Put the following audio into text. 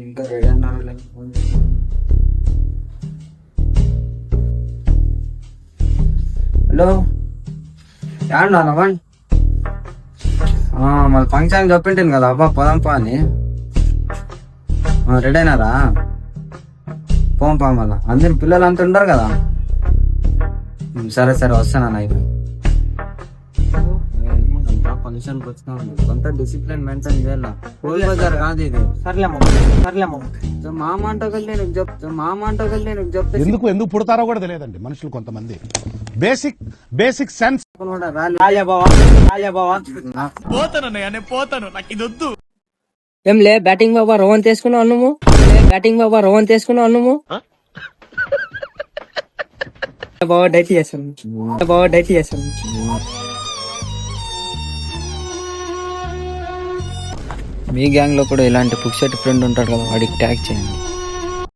ఇంకా రెడీ అన్నారు. హలో ఏమన్నా మళ్ళీ ఫంక్షన్ చెప్పింటాను కదా అబ్బా పోదాంపా అని. రెడీ అయినారా? పోంపా మళ్ళా అందరు పిల్లలు అంతా ఉండరు కదా. సరే సరే వస్తాను అయితే. ఫంక్షన్కి వచ్చినాను, కొంత డిసిప్లిన్ మెయింటైన్ చేయాలా. హోల్ బజార్ కాదు ఇది. సర్లేమో మా మాట కలిసి నీకు చెప్తా. ఎందుకు పుడతారో కూడా తెలియదండి మనుషులు కొంతమంది. Basic sense. ఏంలే బ్యాటింగ్ బాబా రోహన్ తీసుకున్నావు నువ్వు. బాబా డైట్ చేస్తాను. మీ గ్యాంగ్ లో కూడా ఇలాంటి పుక్షటి ఫ్రెండ్ ఉంటాడు కదా, వాడికి ట్యాగ్ చేయండి.